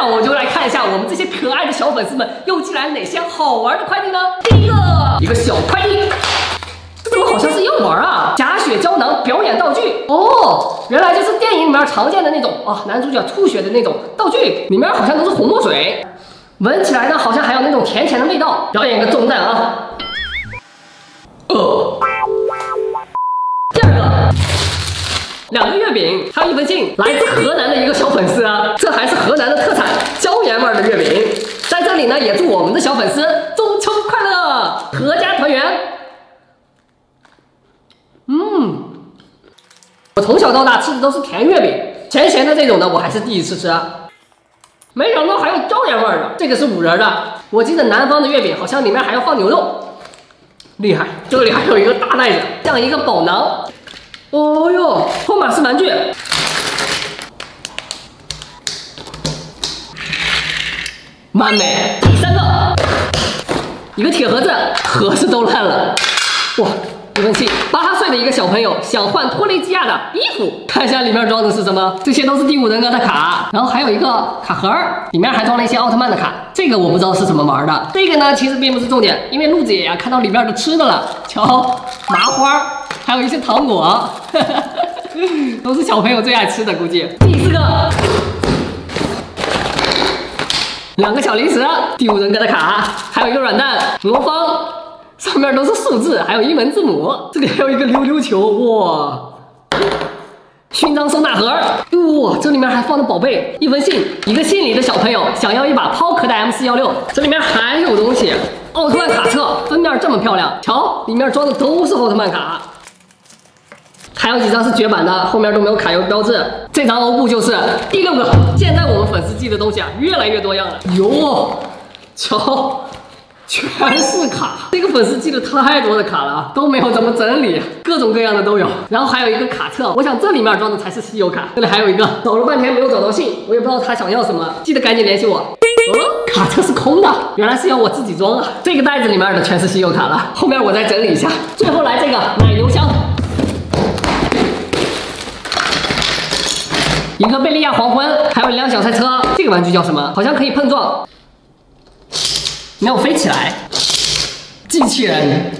我就来看一下我们这些可爱的小粉丝们又寄来哪些好玩的快递呢？第一个小快递，这怎么好像是药丸啊？假血胶囊表演道具哦，原来就是电影里面常见的那种啊，男主角吐血的那种道具，里面好像都是红墨水，闻起来呢好像还有那种甜甜的味道。表演一个重弹啊！第二个。2个月饼，还有1封信，来自河南的一个小粉丝啊，这还是河南的特产椒盐味的月饼。在这里呢，也祝我们的小粉丝中秋快乐，阖家团圆。我从小到大吃的都是甜月饼，咸咸的这种呢，我还是第一次吃。没想到还有椒盐味的，这个是5仁的。我记得南方的月饼好像里面还要放牛肉，厉害！这里还有一个大袋子，像一个宝囊。哦哟，托马斯玩具，完美。第3个，一个铁盒子，盒子都烂了。哇，1封信，8岁的一个小朋友想换托雷基亚的衣服，看一下里面装的是什么。这些都是第5人格的卡，然后还有一个卡盒，里面还装了一些奥特曼的卡。这个我不知道是怎么玩的。这个呢，其实并不是重点，因为鹿子野看到里面的吃的了，瞧，麻花。还有一些糖果，都是小朋友最爱吃的，估计。第4个，2个小零食，第5人格的卡，还有一个软蛋魔方，上面都是数字，还有英文字母。这里还有一个溜溜球，哇！勋章收纳盒，哇，这里面还放了宝贝，1封信，一个姓李的小朋友想要一把抛壳的 MC16，这里面还有东西，奥特曼卡册，封面这么漂亮，瞧，里面装的都是奥特曼卡。还有几张是绝版的，后面都没有卡油标志。这张欧布就是第6个。现在我们粉丝寄的东西啊，越来越多样了。哟，瞧，全是卡。这个粉丝寄了太多的卡了啊，都没有怎么整理，各种各样的都有。然后还有一个卡册，我想这里面装的才是稀有卡。这里还有一个，找了半天没有找到信，我也不知道他想要什么，记得赶紧联系我。卡册是空的，原来是要我自己装啊。这个袋子里面的全是稀有卡了，后面我再整理一下。最后来这个奶油箱。一个贝利亚黄昏，还有1辆小赛车。这个玩具叫什么？好像可以碰撞，没有飞起来。机器人。